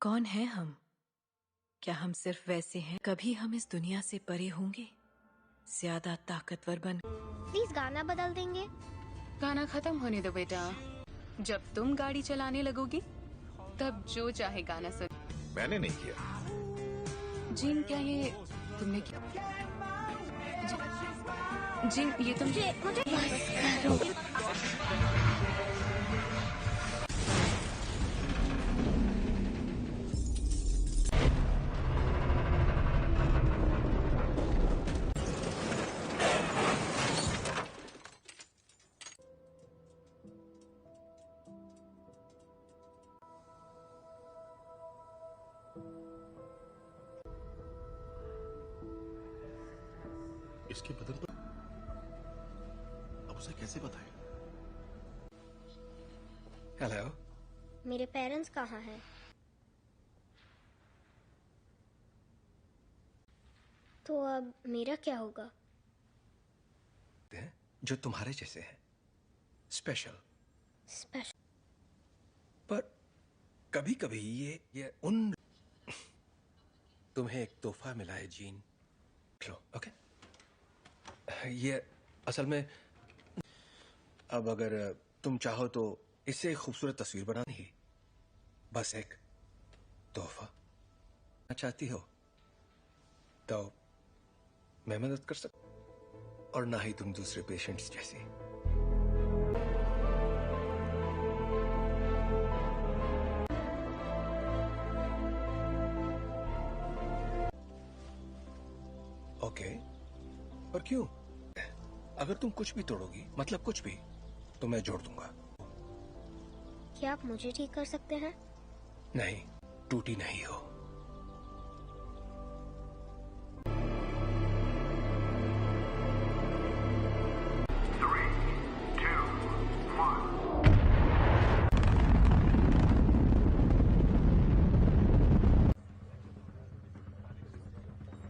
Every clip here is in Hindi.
कौन है हम? क्या हम सिर्फ वैसे हैं? कभी हम इस दुनिया से परे होंगे, ज्यादा ताकतवर बन। प्लीज गाना बदल देंगे। गाना खत्म होने दो बेटा। जब तुम गाड़ी चलाने लगोगी तब जो चाहे गाना सुन। मैंने नहीं किया। जिन, क्या ये तुमने किया? जिन, ये तुम मुझे इसके बदन पर अब उसे कैसे बताएं? हेलो, मेरे पेरेंट्स कहाँ हैं? तो अब मेरा क्या होगा? जो तुम्हारे जैसे हैं, स्पेशल। स्पेशल? पर कभी कभी ये उन तुम्हें एक तोहफा मिला है जीन, लो। ओके, ये असल में अब अगर तुम चाहो तो इससे एक खूबसूरत तस्वीर बनानी ही, बस एक तोहफा चाहती हो तो मैं मदद कर सकता, और ना ही तुम दूसरे पेशेंट्स जैसी। ओके, पर क्यों? अगर तुम कुछ भी तोड़ोगी, मतलब कुछ भी, तो मैं जोड़ दूंगा। क्या आप मुझे ठीक कर सकते हैं? नहीं, टूटी नहीं हो।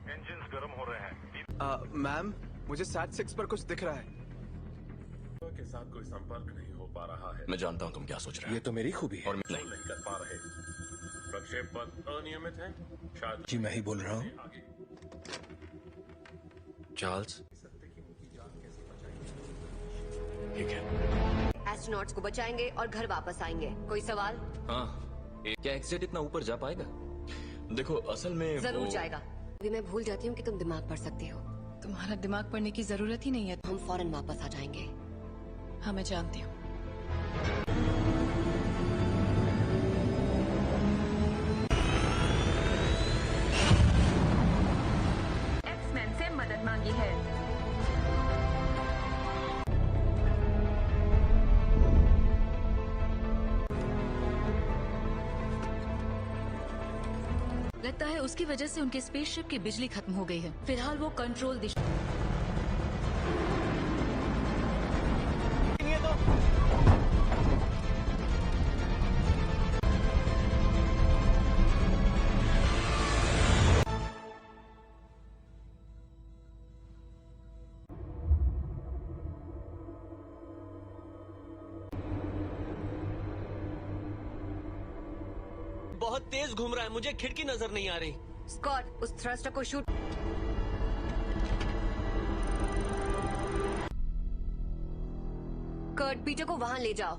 इंजन्स गर्म हो रहे हैं। मैम, मुझे SAT-6 पर कुछ दिख रहा है। के साथ कोई संपर्क नहीं हो पा रहा है। मैं जानता हूं तुम क्या सोच रहे हो। ये तो मेरी खूबी है। और नहीं कर पा रहे। प्रक्षेप पथ अनियमित है। शायद जी मैं ही बोल रहा हूँ। आगे चार्ल्स, ठीक है। एस्ट्रोनॉट्स को बचाएंगे और घर वापस आएंगे। कोई सवाल? हाँ, क्या एक्सेट इतना ऊपर जा पाएगा? देखो असल में जरूर जाएगा। अभी मैं भूल जाती हूँ कि तुम दिमाग पढ़ सकती हो। तुम्हारा दिमाग पढ़ने की जरूरत ही नहीं है। हम फौरन वापस आ जाएंगे। हाँ, मैं जानती हूँ। एक्समैन से मदद मांगी है। लगता है उसकी वजह से उनके स्पेसशिप की बिजली खत्म हो गई है। फिलहाल वो कंट्रोल दिशा। बहुत तेज घूम रहा है, मुझे खिड़की नजर नहीं आ रही। स्कॉट, उस थ्रस्टर को शूट। कर्ट, पीटर को वहां ले जाओ।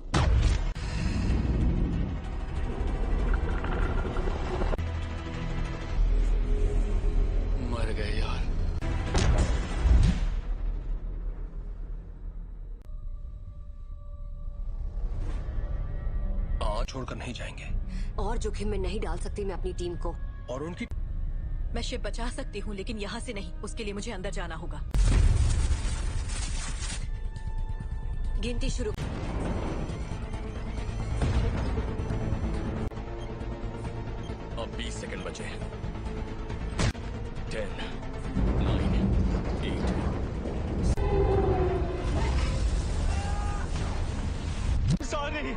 मर गए यार। छोड़कर नहीं जाएंगे। और जोखिम में नहीं डाल सकती मैं अपनी टीम को। और उनकी मैं शिप बचा सकती हूँ, लेकिन यहाँ से नहीं। उसके लिए मुझे अंदर जाना होगा। गिनती शुरू। अब 20 सेकंड बचे हैं। 10, 9, 8। सॉरी।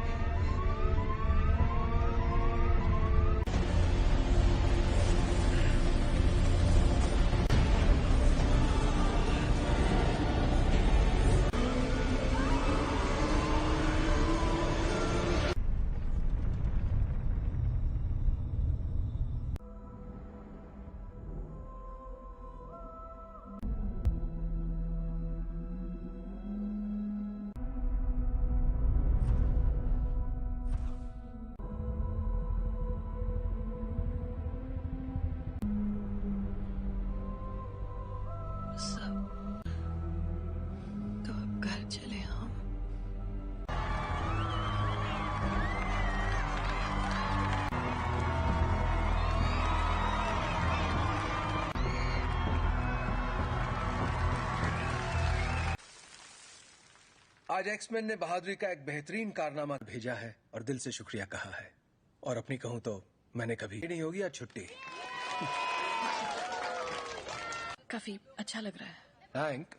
आज एक्समैन ने बहादुरी का एक बेहतरीन कारनामा भेजा है और दिल से शुक्रिया कहा है। और अपनी कहूं तो मैंने कभी नहीं होगी आज छुट्टी। काफी अच्छा लग रहा है। हैंक,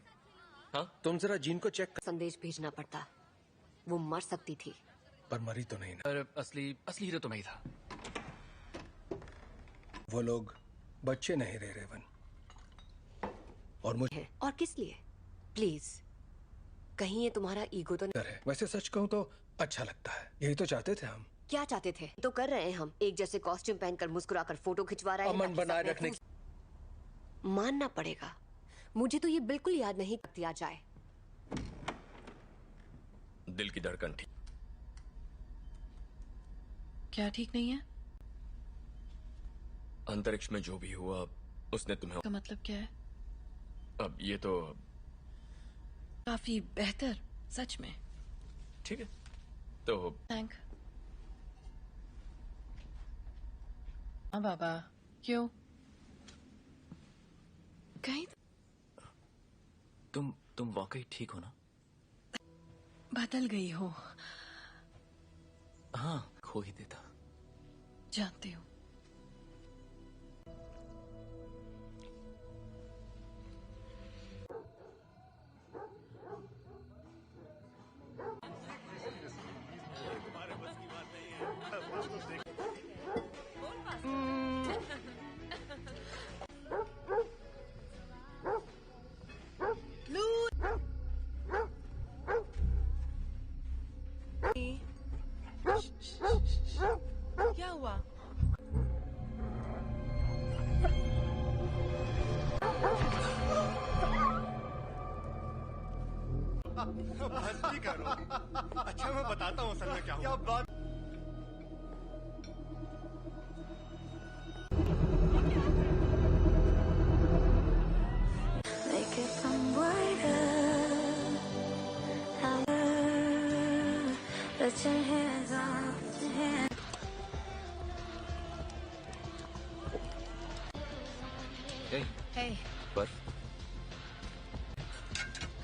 हाँ? तुम जरा जीन को चेक कर। संदेश भेजना पड़ता, वो मर सकती थी। पर मरी तो नहीं ना। पर असली हीरो तो मैं ही था। वो लोग बच्चे नहीं रहे रेवन। और मुझे और किस लिए? प्लीज, कहीं ये तुम्हारा ईगो तो नहीं? है। वैसे सच कहूं तो अच्छा लगता है। यही तो चाहते थे हम। क्या चाहते थे तो कर रहे हैं हम। एक जैसे कॉस्ट्यूम पहनकर मुस्कुराकर फोटो खिंचवा रहे हैं। अमन बनाए रखने मानना पड़ेगा, मुझे तो ये बिल्कुल याद नहीं दिया जाए। दिल की धड़कन ठीक। क्या ठीक नहीं है? अंतरिक्ष में जो भी हुआ उसने तुम्हें। का मतलब क्या है? अब ये तो काफी बेहतर, सच में। ठीक है तो थैंक। हाँ बाबा, क्यों? कहीं तुम वाकई ठीक हो ना? बदल गई हो। हाँ, खो ही देता। जानती हूँ। क्या हुआ? मस्ती करो। अच्छा मैं बताता हूँ असल में क्या हुआ। बात Hey, पर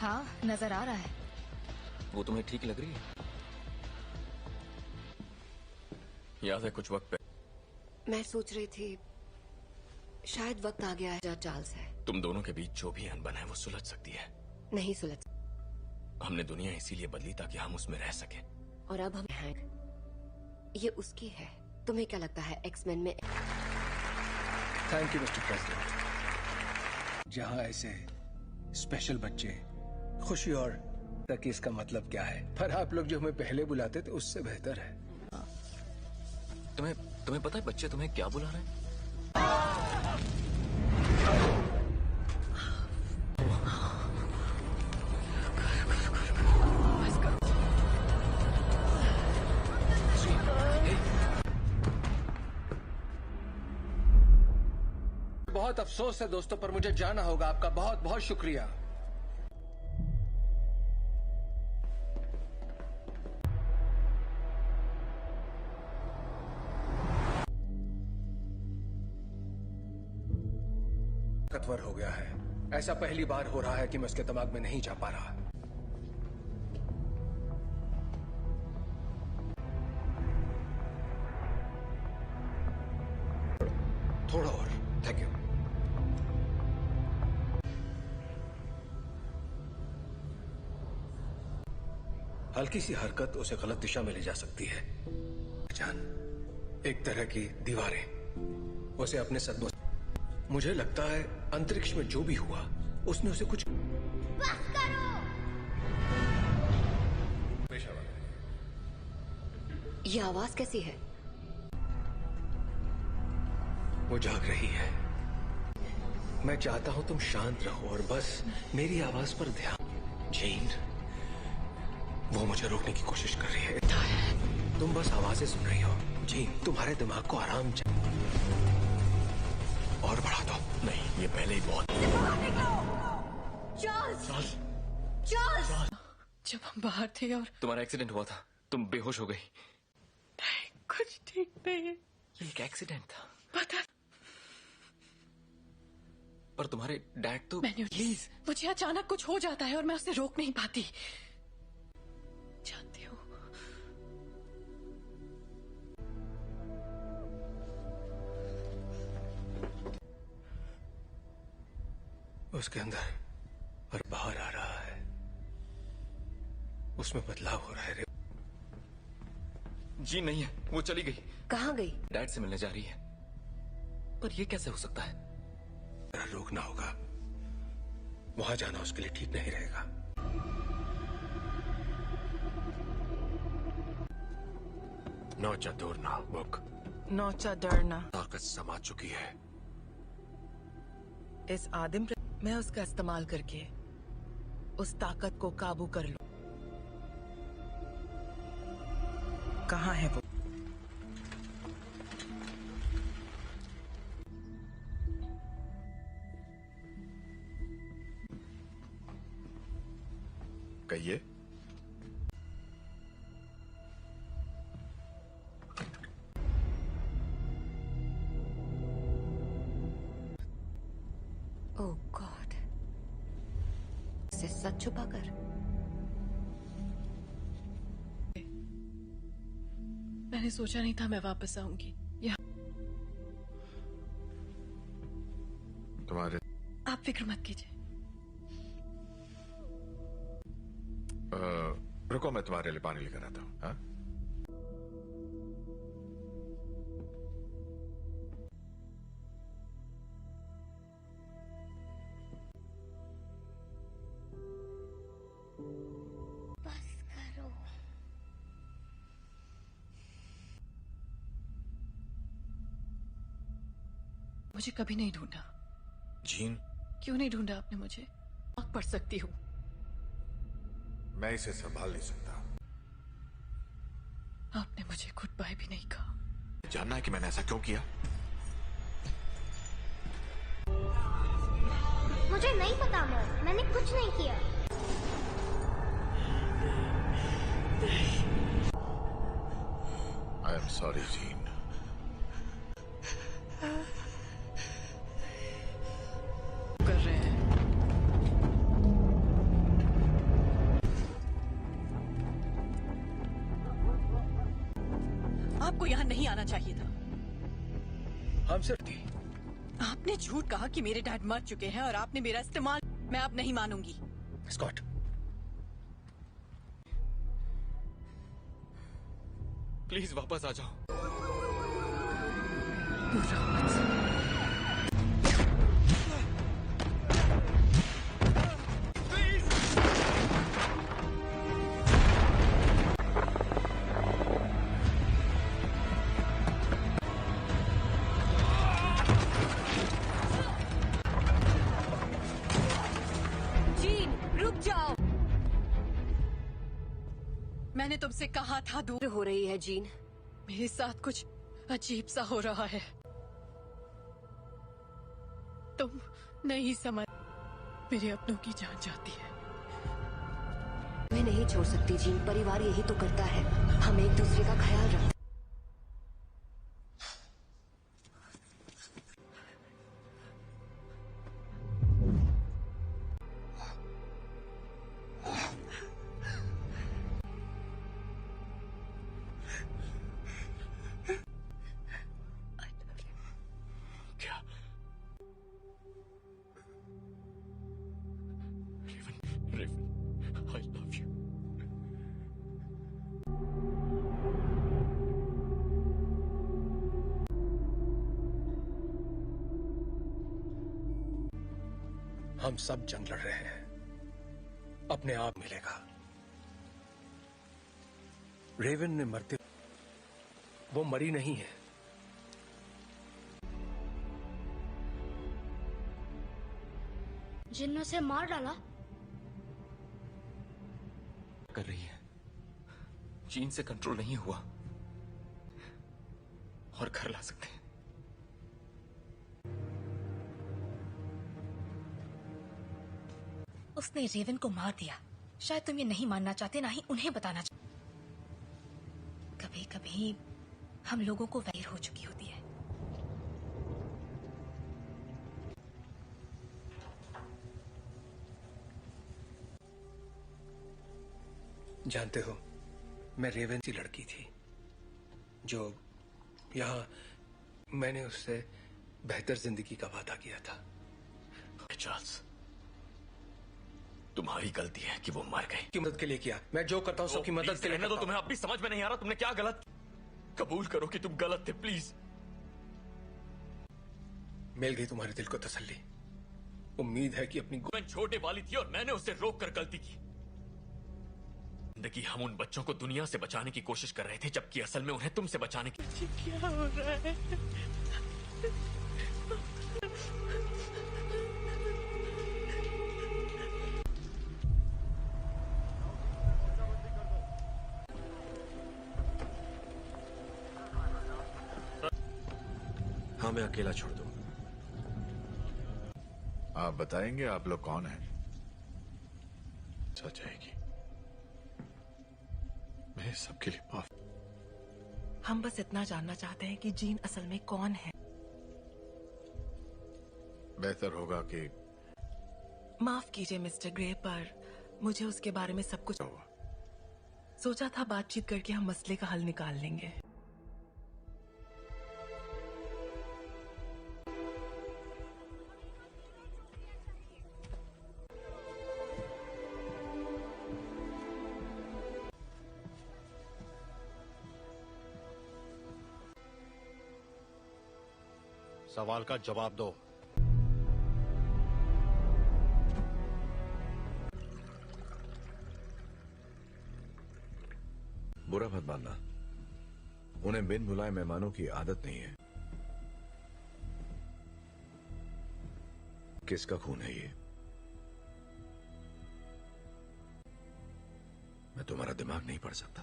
हाँ नजर आ रहा है। वो तुम्हें ठीक लग रही है? याद है कुछ वक्त पहले मैं सोच रही थी शायद वक्त आ गया है। चार्ल्स है। तुम दोनों के बीच जो भी अनबन है वो सुलझ सकती है। नहीं सुलझ। हमने दुनिया इसीलिए बदली ताकि हम उसमें रह सके। और अब हम हैं। ये उसकी है। तुम्हें क्या लगता है एक्समैन में? Thank you mister president. जहां ऐसे स्पेशल बच्चे खुशी और तक इसका मतलब क्या है? पर आप लोग जो हमें पहले बुलाते थे उससे बेहतर है। तुम्हें पता है बच्चे तुम्हें क्या बुला रहे हैं? बहुत अफसोस है दोस्तों, पर मुझे जाना होगा। आपका बहुत बहुत शुक्रिया। ताकतवर हो गया है। ऐसा पहली बार हो रहा है कि मैं उसके दिमाग में नहीं जा पा रहा। थोड़ा और। Thank you. हल्की सी हरकत उसे गलत दिशा में ले जा सकती है। जान, एक तरह की दीवारें उसे अपने सदमों। मुझे लगता है अंतरिक्ष में जो भी हुआ उसने उसे कुछ। बस करो। ये आवाज कैसी है? वो जाग रही है। मैं चाहता हूं तुम शांत रहो और बस मेरी आवाज पर ध्यान। जीन, वो मुझे रोकने की कोशिश कर रही है। तुम बस आवाजें सुन रही हो। जीन, तुम्हारे दिमाग को आराम चाहिए। और बढ़ा दो। नहीं, ये पहले ही बहुत। चार्ल्स! चार्ल्स! जब हम बाहर थे और तुम्हारा एक्सीडेंट हुआ था, तुम बेहोश हो गई। कुछ ठीक नहीं है। ये एक एक्सीडेंट था। पता पर तुम्हारे डैड तो। मैंने प्लीज, मुझे अचानक कुछ हो जाता है और मैं उसे रोक नहीं पाती। उसके अंदर और बाहर आ रहा है, उसमें बदलाव हो रहा है। जी नहीं है, वो चली गई। कहाँ गई? डैड से मिलने जा रही है। पर ये कैसे हो सकता है? रोकना होगा, वहां जाना उसके लिए ठीक नहीं रहेगा। नौचा दूरना बुक नौचा डरना ताकत समा चुकी है। इस आदिम मैं उसका इस्तेमाल करके उस ताकत को काबू कर लूं। कहाँ है वो? कहिए। ओह गॉड, इसे सच छुपाकर। मैंने सोचा नहीं था मैं वापस आऊंगी यहाँ। तुम्हारे आप फिक्र मत कीजिए। रुको, मैं तुम्हारे लिए पानी लेकर आता हूँ। हाँ? बस करो। मुझे कभी नहीं ढूंढा। जीन, क्यों नहीं ढूंढा आपने मुझे? आग पढ़ सकती हूँ। मैं इसे संभाल नहीं सकता। आपने मुझे गुड बाय भी नहीं कहा। जानना है कि मैंने ऐसा क्यों किया? मुझे नहीं पता अमर, मैंने कुछ नहीं किया। I am sorry gene. कर रहे हैं। आपको यहाँ नहीं आना चाहिए था। हम सिर्फ थी। आपने झूठ कहा कि मेरे डैड मर चुके हैं और आपने मेरा इस्तेमाल। मैं अब नहीं मानूंगी। स्कॉट, प्लीज वापस आ जाओ। जीन, रुक जाओ। मैंने तुमसे कहा था दूर हो रही है जीन। मेरे साथ कुछ अजीब सा हो रहा है। तुम नहीं समझ। मेरे अपनों की जान जाती है। मैं नहीं छोड़ सकती जीन, परिवार यही तो करता है। हम एक दूसरे का ख्याल रखते। क्या? Raven, I love you. हम सब जंग लड़ रहे हैं, अपने आप मिलेगा। रेवन ने मरते, वो मरी नहीं है। जिन ने उसे मार डाला। कर रही है। जीन से कंट्रोल नहीं हुआ और घर ला सकते हैं। उसने रेवन को मार दिया। शायद तुम ये नहीं मानना चाहते, ना ही उन्हें बताना चाहते। कभी कभी हम लोगों को वैर हो चुकी होती है। जानते हो, मैं रेवन सी लड़की थी जो यहाँ मैंने उससे बेहतर जिंदगी का वादा किया था। चार्ल्स, तुम्हारी गलती है कि वो मर गई। की मदद के लिए किया, मैं जो करता हूँ सबकी मदद के लिए तो करता तुम्हें अब भी समझ में नहीं आ रहा तुमने क्या गलत। कबूल करो कि तुम गलत थे प्लीज। मिल गई तुम्हारे दिल को तसल्ली। उम्मीद है कि अपनी मैं छोटे वाली थी और मैंने उसे रोक कर गलती की। जिंदगी हम उन बच्चों को दुनिया से बचाने की कोशिश कर रहे थे, जबकि असल में उन्हें तुमसे बचाने की। क्या हो रहा है? हाँ, मैं अकेला छोड़ दूं। आप बताएंगे आप लोग कौन हैं? सच जाएगी। मैं सबके लिए माफ। हम बस इतना जानना चाहते हैं कि जीन असल में कौन है। बेहतर होगा कि माफ कीजिए मिस्टर ग्रे, पर मुझे उसके बारे में सब कुछ सोचा था। बातचीत करके हम मसले का हल निकाल लेंगे। सवाल का जवाब दो। बुरा मत मानना, उन्हें बिन बुलाए मेहमानों की आदत नहीं है। किसका खून है ये? मैं तुम्हारा दिमाग नहीं पढ़ सकता।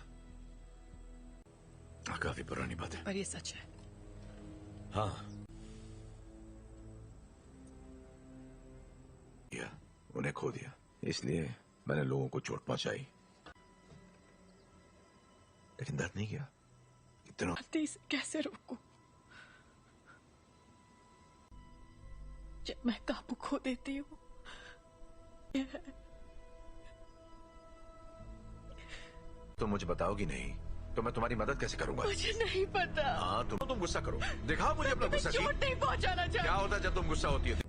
काफी पुरानी बात है, पर ये सच है। हाँ, उन्हें खो दिया, इसलिए मैंने लोगों को चोट पहुंचाई, लेकिन दर्द नहीं किया। इतना इसे कैसे रोकूं? जब मैं काबू खो देती हूँ। तुम मुझे बताओगी नहीं तो मैं तुम्हारी मदद कैसे करूंगा? मुझे नहीं पता। हाँ, तुम गुस्सा करो, दिखाओ मुझे अपना गुस्सा। चोट नहीं पहुंचाना चाहती। क्या होता है जब तुम गुस्सा होती है?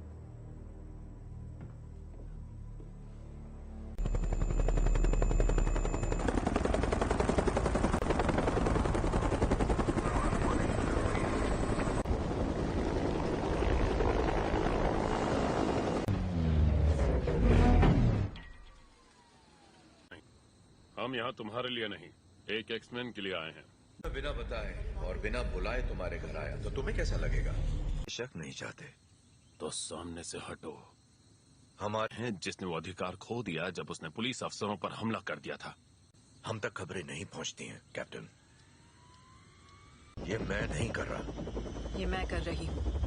हम यहाँ तुम्हारे लिए नहीं, एक एक्समैन के लिए आए हैं। बिना बताए और बिना बुलाए तुम्हारे घर आया तो तुम्हें कैसा लगेगा? शक नहीं चाहते तो सामने से हटो। हमारे हैं जिसने वो अधिकार खो दिया जब उसने पुलिस अफसरों पर हमला कर दिया था। हम तक खबरें नहीं पहुंचती हैं कैप्टन। ये मैं नहीं कर रहा, ये मैं कर रही हूँ।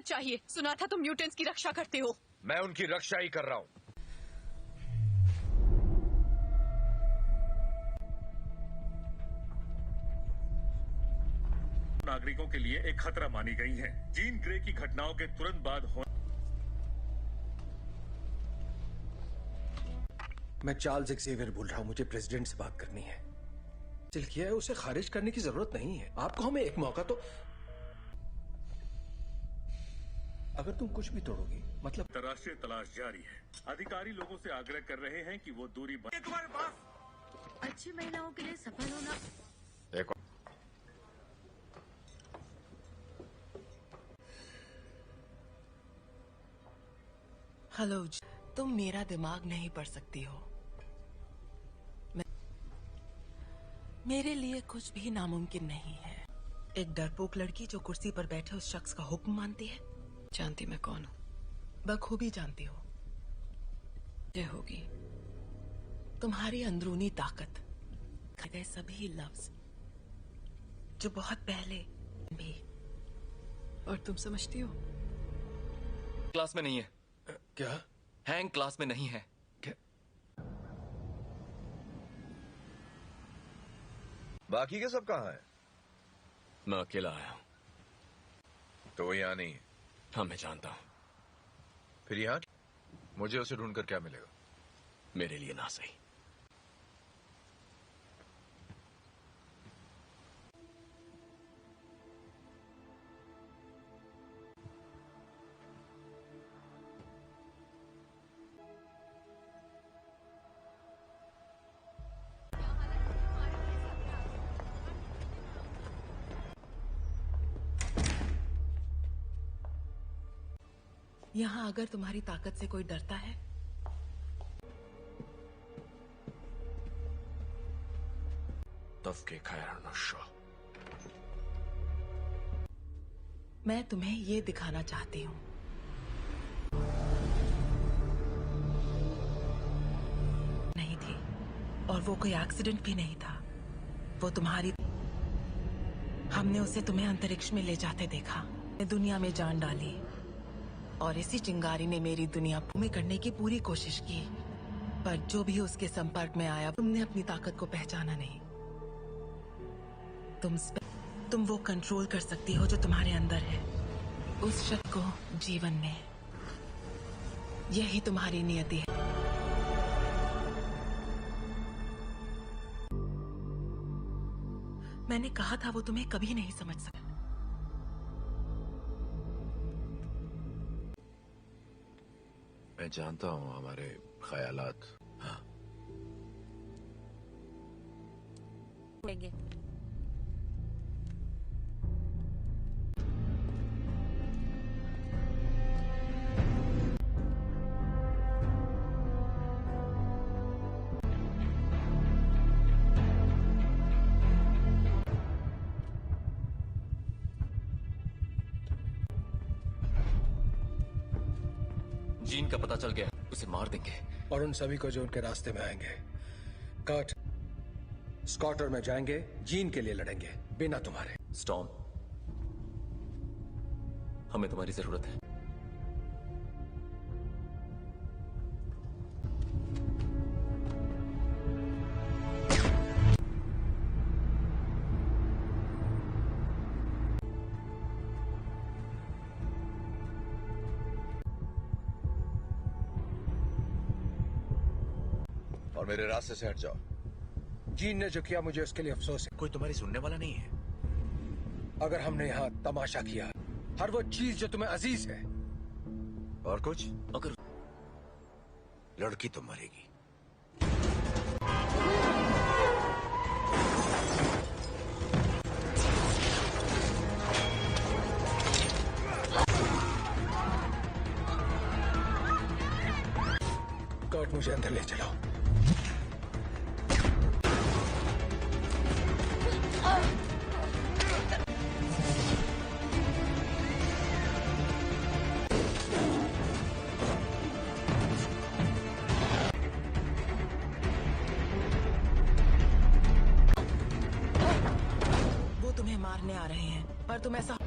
चाहिए। सुना था तुम म्यूटेंट्स की रक्षा करते हो। मैं उनकी रक्षा ही कर रहा हूं। नागरिकों के लिए एक खतरा मानी गई हैं। जीन ग्रे की घटनाओं के तुरंत बाद मैं चार्ल्स एक्सेवियर बोल रहा हूँ, मुझे प्रेसिडेंट से बात करनी है। दिल किया है, उसे खारिज करने की जरूरत नहीं है। आपको हमें एक मौका तो। अगर तुम कुछ भी तोड़ोगी मतलब। अंतर्राष्ट्रीय तलाश जारी है। अधिकारी लोगों से आग्रह कर रहे हैं कि वो दूरी तुम्हारे पास अच्छी महिलाओं के लिए सफल होना। देखो, हेलो, तुम मेरा दिमाग नहीं पढ़ सकती हो। मेरे लिए कुछ भी नामुमकिन नहीं है। एक डरपोक लड़की जो कुर्सी पर बैठे उस शख्स का हुक्म मानती है। जानती मैं कौन हूँ। बखूबी जानती हो। ये होगी तुम्हारी अंदरूनी ताकत, गए सभी लफ्ज जो बहुत पहले भी। और तुम समझती हो क्लास में नहीं है। क्या? हैंग क्लास में नहीं है। बाकी के सब कहाँ हैं? मैं अकेला आया हूं। तो वो यहाँ नहीं है। हाँ, मैं जानता हूं। फिर यहाँ मुझे उसे ढूंढकर क्या मिलेगा? मेरे लिए ना सही। यहाँ अगर तुम्हारी ताकत से कोई डरता है तफके खैर नशा। मैं तुम्हें ये दिखाना चाहती हूँ। नहीं थी, और वो कोई एक्सीडेंट भी नहीं था। वो तुम्हारी, हमने उसे तुम्हें अंतरिक्ष में ले जाते देखा, दुनिया में जान डाली, और इसी चिंगारी ने मेरी दुनिया में करने की पूरी कोशिश की। पर जो भी उसके संपर्क में आया, तुमने अपनी ताकत को पहचाना नहीं। तुम वो कंट्रोल कर सकती हो जो तुम्हारे अंदर है, उस शक्ति को जीवन में। यही तुम्हारी नियति है। मैंने कहा था वो तुम्हें कभी नहीं समझ सकता। मैं जानता हूँ हमारे ख्यालात। हाँ। जीन का पता चल गया, उसे मार देंगे। और उन सभी को जो उनके रास्ते में आएंगे। कर्ट, स्कॉट और मैं जाएंगे, जीन के लिए लड़ेंगे, बिना तुम्हारे। स्टॉर्म, हमें तुम्हारी जरूरत है। और मेरे रास्ते से हट जाओ। जीन ने जो किया मुझे उसके लिए अफसोस है। कोई तुम्हारी सुनने वाला नहीं है। अगर हमने यहाँ तमाशा किया, हर वो चीज जो तुम्हें अजीज है, और कुछ, अगर लड़की तो मरेगी। कर्ट, मुझे अंदर ले चलो। वो तुम्हें मारने आ रहे हैं, पर तुम ऐसा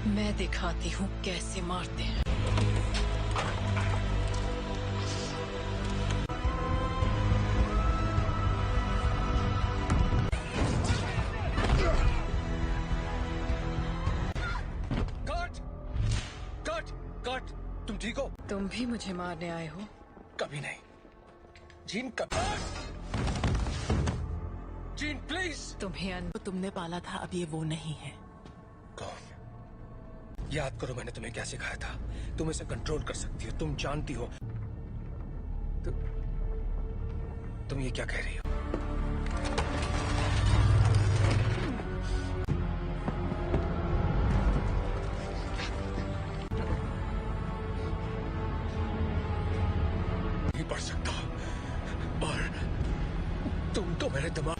मैं दिखाती हूँ कैसे मारते हैं। कर्ट, तुम ठीक हो? तुम भी मुझे मारने आए हो? कभी नहीं। जीन, कभी। Gene, please. तुम्हें तुमने पाला था, अब ये वो नहीं है। कौन? याद करो मैंने तुम्हें क्या सिखाया था। तुम इसे कंट्रोल कर सकती हो, तुम जानती हो। तुम ये क्या कह रही हो? नहीं पढ़ सकता, पर मेरे दिमाग।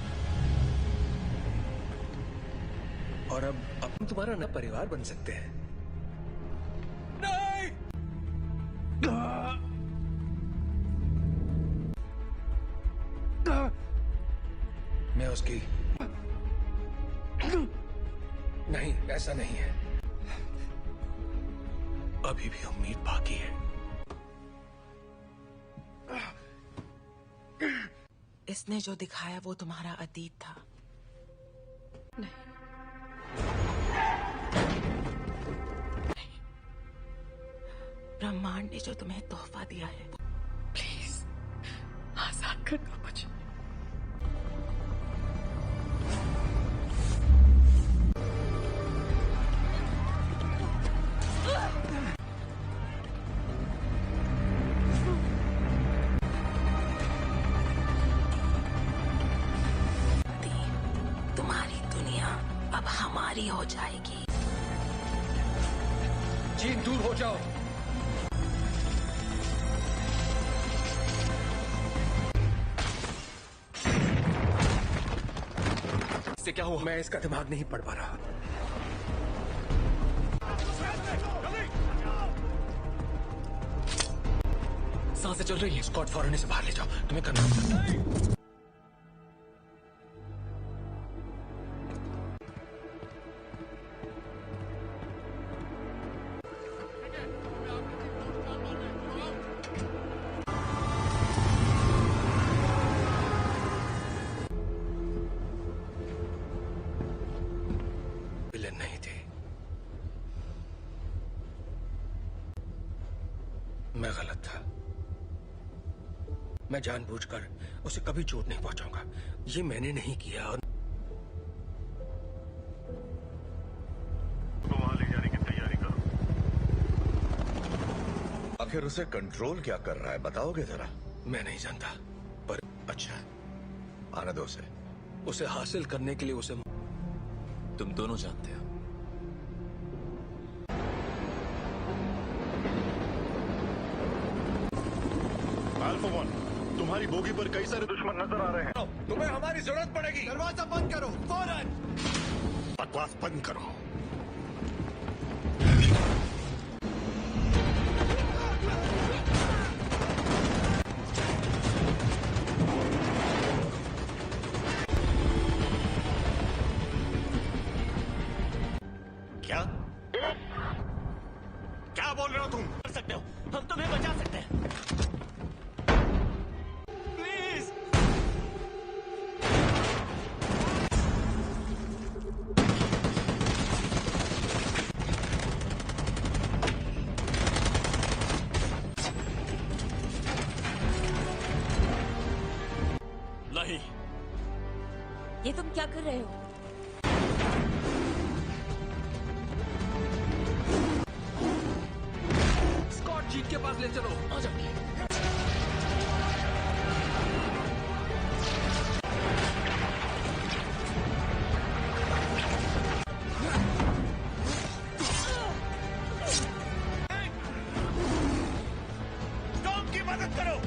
और अब हम तुम्हारा नया परिवार बन सकते हैं। नहीं! मैं उसकी नहीं, ऐसा नहीं है। अभी भी उम्मीद बाकी है। इसने जो दिखाया वो तुम्हारा अतीत था। नहीं, ब्रह्मांड ने जो तुम्हें तोहफा दिया है। प्लीज आजाद कर दो मुझे। तुम्हारी दुनिया अब हमारी हो जाएगी। जीन, दूर हो जाओ। इससे क्या हुआ? मैं इसका दिमाग नहीं पढ़ पा रहा। सांसें चल रही हैं। स्कॉट, फौरन इसे बाहर ले जाओ। तुम्हें करना होगा। विलेन नहीं थे। मैं गलत था। मैं जानबूझकर उसे कभी चोट नहीं पहुंचाऊंगा। ये मैंने नहीं किया। और तो वहां ले जाने की तैयारी करो। आखिर उसे कंट्रोल क्या कर रहा है, बताओगे जरा? मैं नहीं जानता, पर अच्छा, आने दो उसे। उसे हासिल करने के लिए उसे तुम दोनों जानते हो। अल्फा वन, तुम्हारी बोगी पर कई सारे दुश्मन नजर आ रहे हैं। तुम्हें हमारी जरूरत पड़ेगी। दरवाजा बंद करो फौरन। बकवास बंद करो। क्या क्या बोल रहे हो तुम? कर सकते हो, हम तुम्हें बचा सकते हैं। प्लीज। नहीं, ये तुम क्या कर रहे हो? स्कॉट, जीत के पास ले चलो। आ जाओ। टॉम की मदद करो।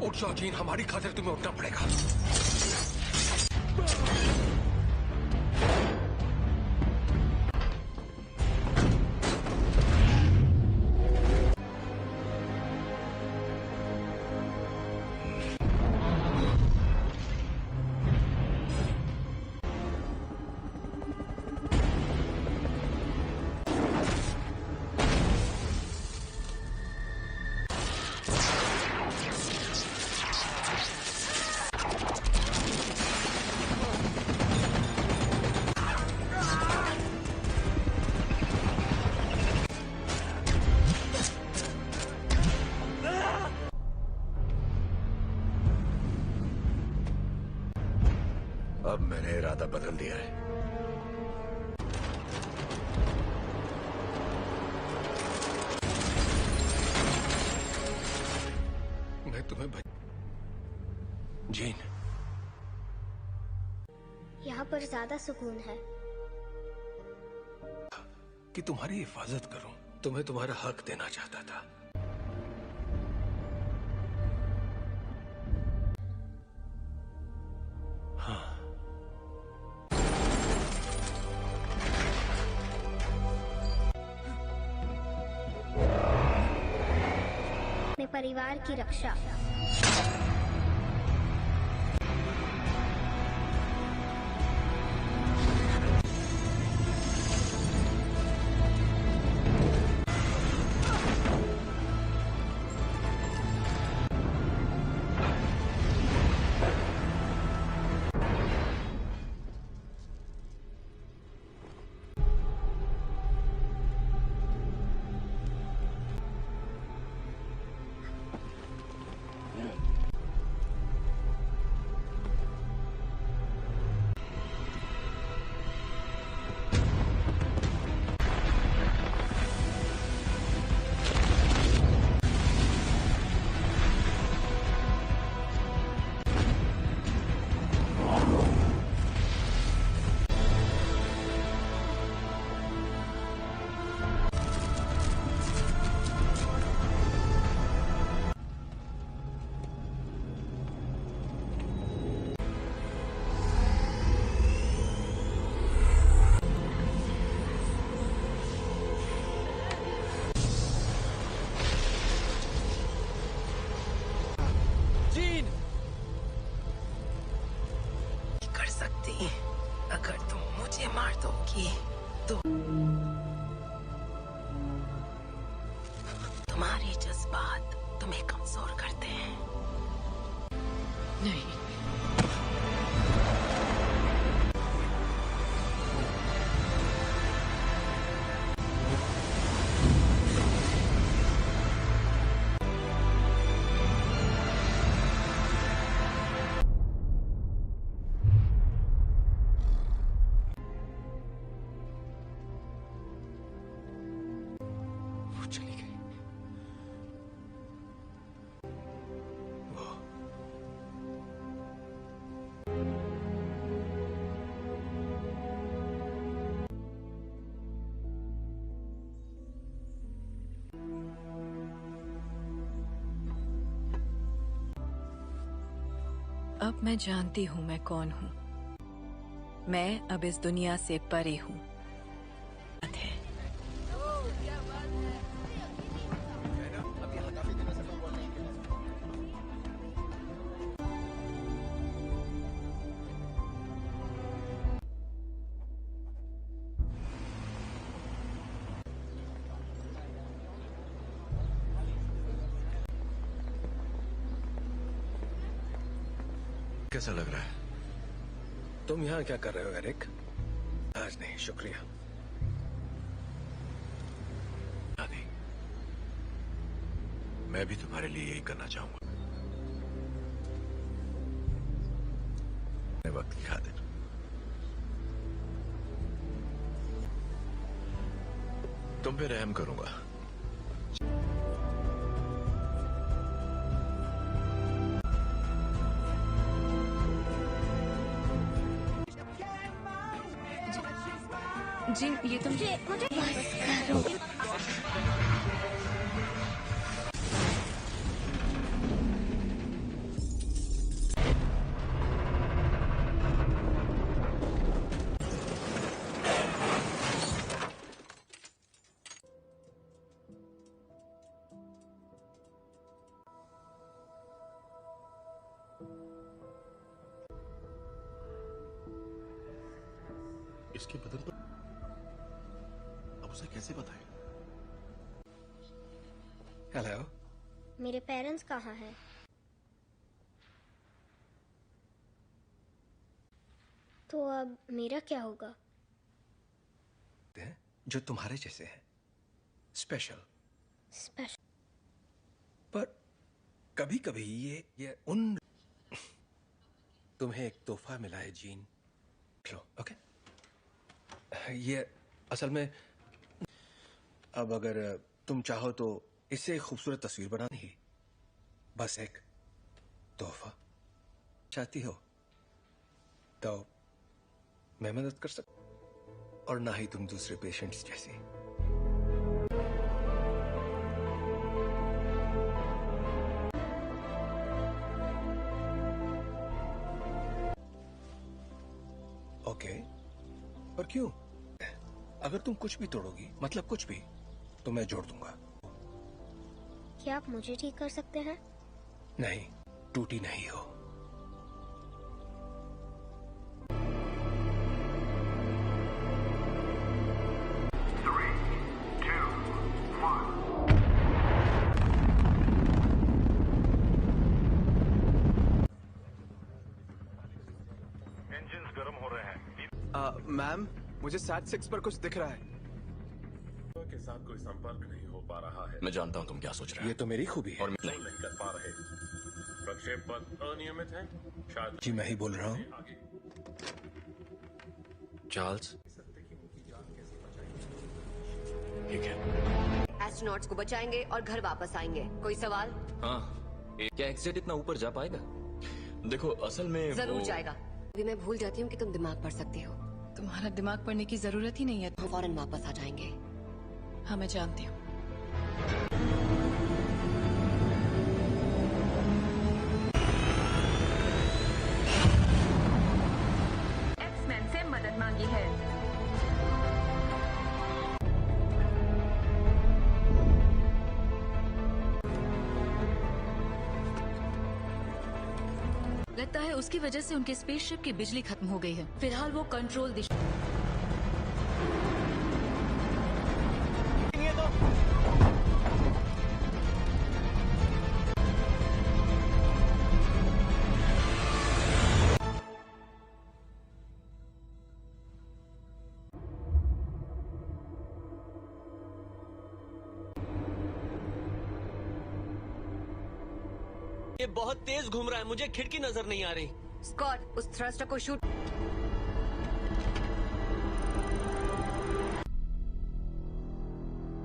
उठ जाओ जीन, हमारी खातिर तुम्हें उठना पड़ेगा। इरादा बदल दिया है। मैं तुम्हें जीन, यहाँ पर ज्यादा सुकून है। कि तुम्हारी हिफाजत करूं, तुम्हें तुम्हारा हक देना चाहता था। हाँ, अपने परिवार की रक्षा। कर सकती, अगर तुम मुझे मार दोगी तो तुम्हारे जज्बात तुम्हें कमजोर करते हैं। नहीं, वो चली गई। वो अब मैं जानती हूँ मैं कौन हूँ। मैं अब इस दुनिया से परे हूँ। कैसा लग रहा है? तुम यहाँ क्या कर रहे हो एरिक? आज नहीं, शुक्रिया। आदि, मैं भी तुम्हारे लिए यही करना चाहूंगा। वक्त की खातिर तुम पे रहम करूंगा। जी, ये तुम मुझे इसके बदन पर अब उसे कैसे बताएं? हेलो, मेरे पेरेंट्स कहाँ हैं? तो अब मेरा क्या होगा? जो तुम्हारे जैसे हैं, स्पेशल। स्पेशल। पर कभी कभी ये उन तुम्हें एक तोहफा मिला है जीन, लो, ओके? ये असल में अब अगर तुम चाहो तो इससे एक खूबसूरत तस्वीर बनानी ही, बस एक तोहफा चाहती हो तो मैं मदद कर सकता, और ना ही तुम दूसरे पेशेंट्स जैसी। ओके, पर क्यों? अगर तुम कुछ भी तोड़ोगी, मतलब कुछ भी, तो मैं जोड़ दूंगा। क्या आप मुझे ठीक कर सकते हैं? नहीं, टूटी नहीं हो। इंजन्स गर्म हो रहे हैं। मैम, मुझे सैट 6 पर कुछ दिख रहा है। के साथ कोई संपर्क नहीं हो पा रहा है। मैं जानता हूं तुम क्या सोच रहे हो। ये तो मेरी खूबी है। और नहीं कर पा रहे। प्रक्षेप पथ अनियमित है। शायद जी मैं ही बोल रहा हूँ। चार्ल्स, ठीक है। एस्ट्रोनॉट्स को बचाएंगे और घर वापस आएंगे। कोई सवाल? हाँ, क्या एक्सेट इतना ऊपर जा पाएगा? देखो असल में जरूर जाएगा। अभी मैं भूल जाती हूँ कि तुम दिमाग पढ़ सकती हो। तुम्हारा दिमाग पढ़ने की जरूरत ही नहीं है। हम फौरन वापस आ जाएंगे। हाँ, मैं जानती हूँ। एक्समैन से मदद मांगी है। लगता है उसकी वजह से उनके स्पेसशिप की बिजली खत्म हो गई है। फिलहाल वो कंट्रोल दिशा ये बहुत तेज घूम रहा है, मुझे खिड़की नजर नहीं आ रही। स्कॉट, उस थ्रस्टर को शूट।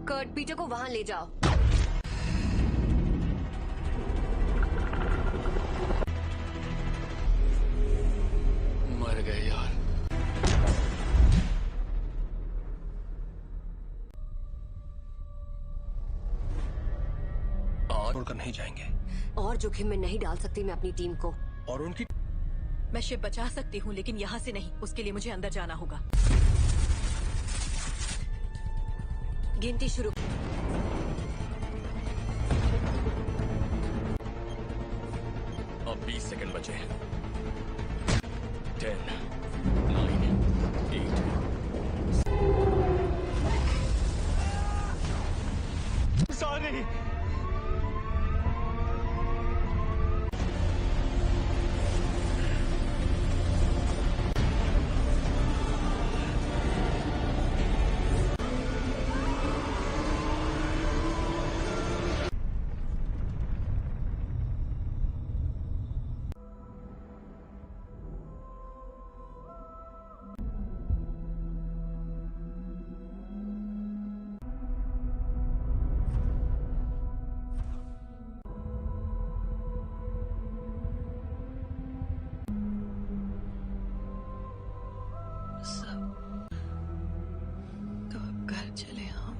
कर्ट, पीटर को वहां ले जाओ। मर गए यार। और छोड़कर नहीं जाएंगे। और जोखिम में नहीं डाल सकती मैं अपनी टीम को। और उनकी मैं शिप बचा सकती हूँ, लेकिन यहाँ से नहीं। उसके लिए मुझे अंदर जाना होगा। गिनती शुरू। अब 20 सेकंड बचे हैं। 10, 9, 8। सॉरी। तो अब घर चले हम।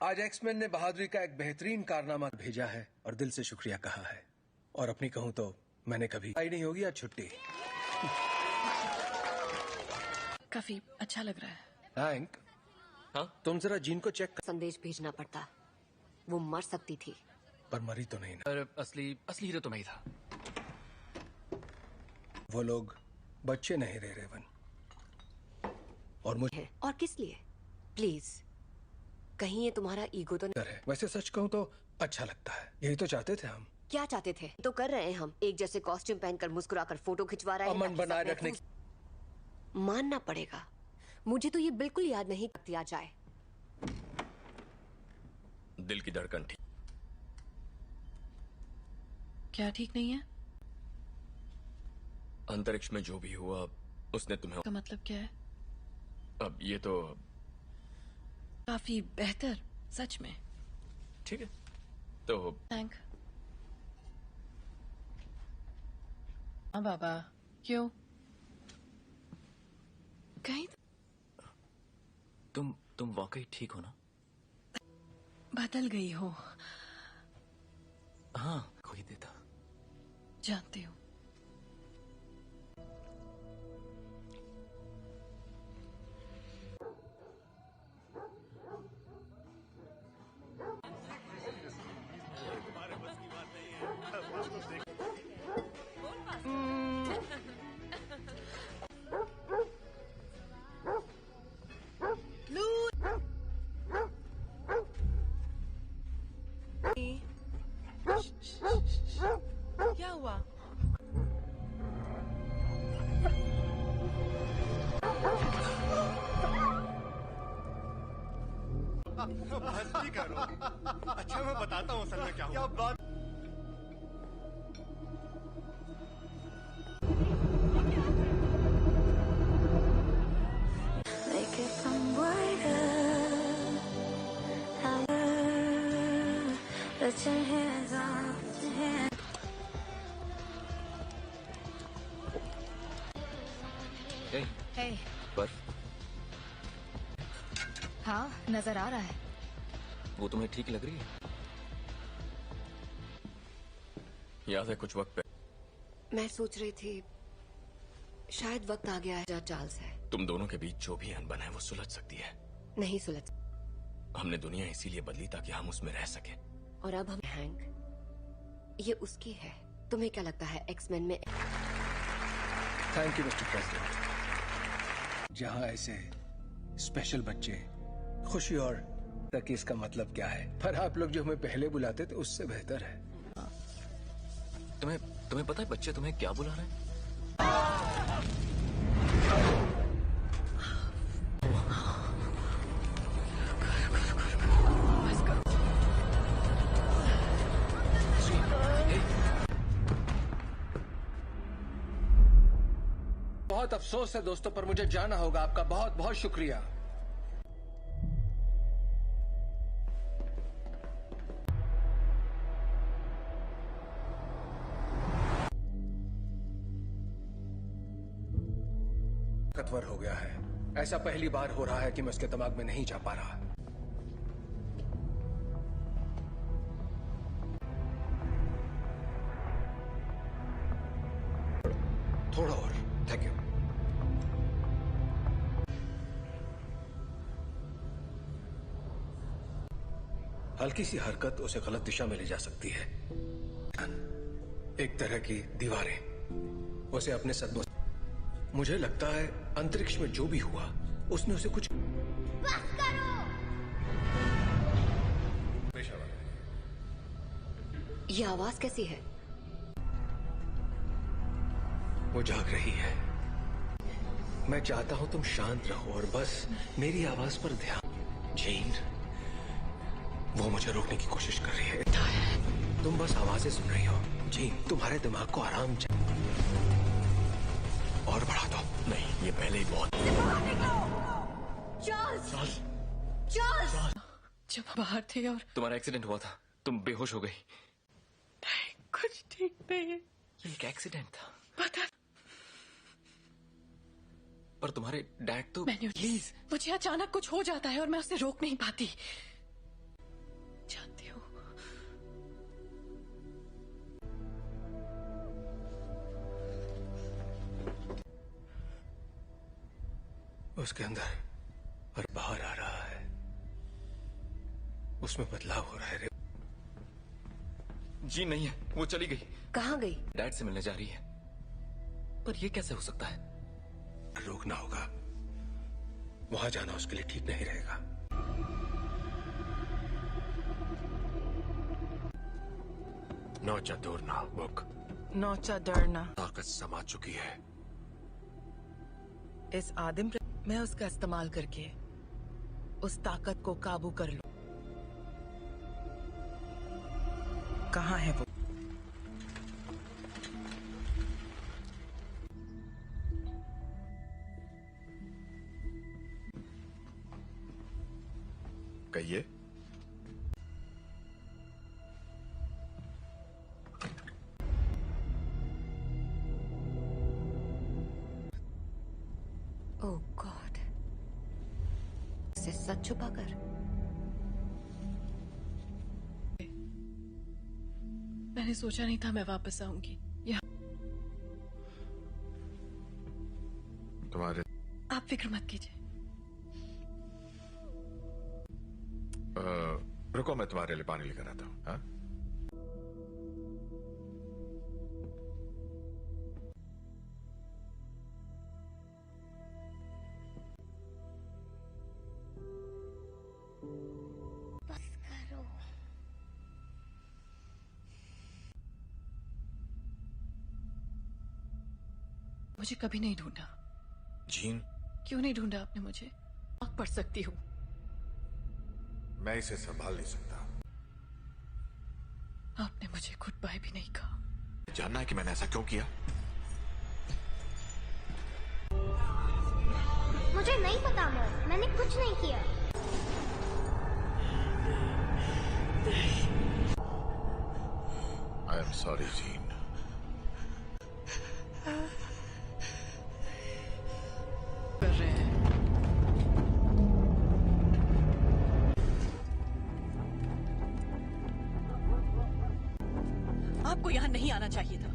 आज एक्समैन ने बहादुरी का एक बेहतरीन कारनामा भेजा है और दिल से शुक्रिया कहा है। और अपनी कहूं तो मैंने कभी आई नहीं होगी आज छुट्टी। काफी अच्छा लग रहा है। हैंक, हाँ? तुम जरा जीन को चेक कर। संदेश भेजना पड़ता। वो मर सकती थी। पर मरी तो नहीं ना। पर असली हीरो तो मैं ही था। वो लोग बच्चे नहीं रहे रेवन। और मुझे और किस लिए? प्लीज, कहीं ये तुम्हारा ईगो तो नहीं है। वैसे सच कहूं तो अच्छा लगता है। यही तो चाहते थे हम। क्या चाहते थे तो कर रहे हैं हम। एक जैसे कॉस्ट्यूम पहनकर मुस्कुराकर फोटो खिंचवा रहे हैं। अमन बनाए रखने मानना पड़ेगा, मुझे तो ये बिल्कुल याद नहीं दिया जाए। दिल की धड़कन ठीक। क्या ठीक नहीं है? अंतरिक्ष में जो भी हुआ उसने तुम्हें। का मतलब क्या है? अब ये तो काफी बेहतर, सच में। ठीक है तो थैंक। हाँ बाबा, क्यों? कहीं तुम वाकई ठीक हो ना? बदल गई हो। हाँ, कोई देता। जानती हूँ। क्या हुआ? मस्ती करो। अच्छा मैं बताता हूँ असल में क्या हुआ। बात हे, बर्फ हाँ नजर आ रहा है। वो तुम्हें ठीक लग रही है? याद है कुछ वक्त पे मैं सोच रही थी शायद वक्त आ गया है। चार्ल्स है। तुम दोनों के बीच जो भी अनबन है वो सुलझ सकती है। नहीं सुलझ। हमने दुनिया इसीलिए बदली ताकि हम उसमें रह सके। और अब हम हैंक, ये उसकी है। तुम्हें क्या लगता है एक्समैन में? Thank you mister president. जहां ऐसे स्पेशल बच्चे खुशी और तक इसका मतलब क्या है, पर आप लोग जो हमें पहले बुलाते थे उससे बेहतर है। तुम्हें पता है बच्चे तुम्हें क्या बुला रहे हैं? बहुत अफसोस है दोस्तों, पर मुझे जाना होगा। आपका बहुत बहुत शुक्रिया। ताकतवर हो गया है। ऐसा पहली बार हो रहा है कि मैं उसके दिमाग में नहीं जा पा रहा। थोड़ा और। Thank you. हल्की सी हरकत उसे गलत दिशा में ले जा सकती है। एक तरह की दीवारें उसे अपने सदमों। मुझे लगता है अंतरिक्ष में जो भी हुआ उसने उसे कुछ। बस करो। ये आवाज कैसी है? वो जाग रही है। मैं चाहता हूं तुम शांत रहो और बस मेरी आवाज पर ध्यान। जीन, वो मुझे रोकने की कोशिश कर रही है। तुम बस आवाजें सुन रही हो। जीन, तुम्हारे दिमाग को आराम और बढ़ा दो। नहीं, ये पहले ही बहुत। चार्ल्स, चार्ल्स, जब बाहर थे और तुम्हारा एक्सीडेंट हुआ था, तुम बेहोश हो गई। कुछ ठीक नहीं है। ये एक एक्सीडेंट था। पता। पर तुम्हारे डैड तो। प्लीज, मुझे अचानक कुछ हो जाता है और मैं उसे रोक नहीं पाती। जानती हूँ। उसके अंदर और बाहर आ रहा है। उसमें बदलाव हो रहा है। जी नहीं है, वो चली गई। कहाँ गई? डैड से मिलने जा रही है। पर ये कैसे हो सकता है? रोकना होगा। वहां जाना उसके लिए ठीक नहीं रहेगा। नौचा दूरना बुक। नौचा डरना। ताकत समा चुकी है। इस आदिम मैं उसका इस्तेमाल करके उस ताकत को काबू कर लूं। कहाँ है वो? कहिए। ओह गॉड, से सच छुपाकर। मैंने सोचा नहीं था मैं वापस आऊंगी। तुम्हारे आप फिक्र मत कीजिए। रुको, मैं तुम्हारे लिए पानी लेकर आता हूँ। हाँ? बस करो। मुझे कभी नहीं ढूंढा। जीन, क्यों नहीं ढूंढा आपने मुझे? आग पढ़ सकती हूँ। मैं इसे संभाल नहीं सकता। आपने मुझे गुड बाय भी नहीं कहा। जानना है कि मैंने ऐसा क्यों किया? मुझे नहीं पता मॉम, मैंने कुछ नहीं किया। I am sorry gene. कर रहे हैं। आपको यहाँ नहीं आना चाहिए था।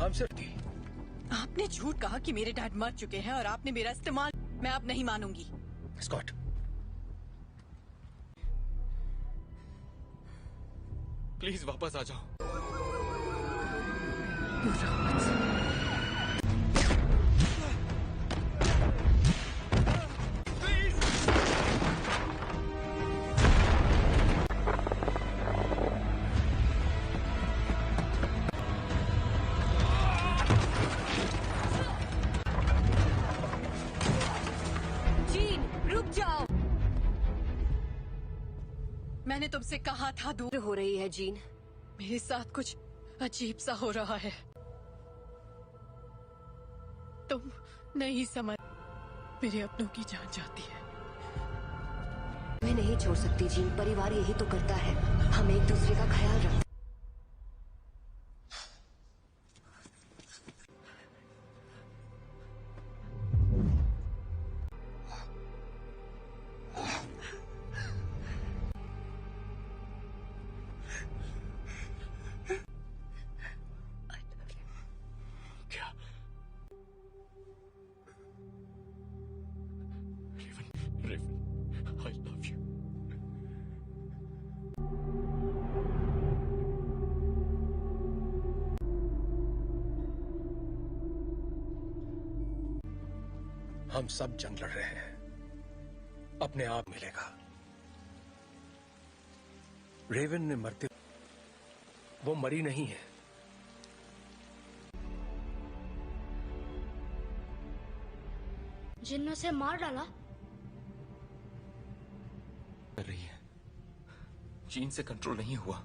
हम सिर्फ थी। आपने झूठ कहा कि मेरे डैड मर चुके हैं और आपने मेरा इस्तेमाल। मैं अब नहीं मानूंगी। स्कॉट, प्लीज वापस आ जाओ। जीन, रुक जाओ। मैंने तुमसे कहा था दूर हो रही है जीन। मेरे साथ कुछ अजीब सा हो रहा है। तुम नहीं समझ। मेरे अपनों की जान जाती है। मैं नहीं छोड़ सकती जीन, परिवार यही तो करता है। हम एक दूसरे का ख्याल रखते। I love you. हम सब जंग लड़ रहे हैं। अपने आप मिलेगा। रेवन ने मरते, वो मरी नहीं है। जिन ने उसे मार डाला। कर रही है। जीन से कंट्रोल नहीं हुआ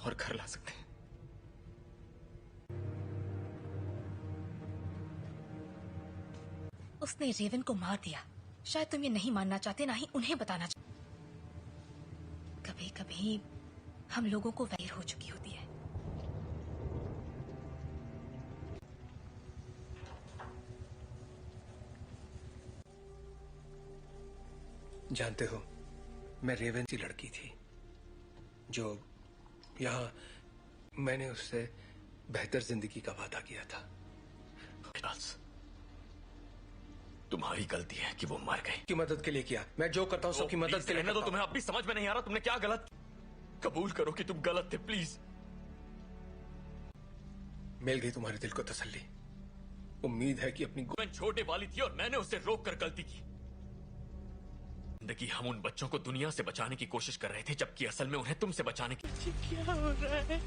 और घर ला सकते हैं। उसने रेवन को मार दिया। शायद तुम ये नहीं मानना चाहते, ना ही उन्हें बताना चाहते। कभी कभी हम लोगों को वैर हो चुकी होती है। जानते हो, मैं रेवन सी लड़की थी जो यहाँ मैंने उससे बेहतर जिंदगी का वादा किया था। तुम्हारी गलती है कि वो मर गए। की मदद के लिए किया। मैं जो करता हूँ सबकी मदद के लिए तो तुम्हें अब भी समझ में नहीं आ रहा तुमने क्या गलत। कबूल करो कि तुम गलत थे प्लीज। मिल गई तुम्हारे दिल को तसल्ली। उम्मीद है कि अपनी छोटे वाली थी और मैंने उसे रोक कर गलती की। जिंदगी हम उन बच्चों को दुनिया से बचाने की कोशिश कर रहे थे, जबकि असल में उन्हें तुमसे बचाने की। क्या हो रहा है?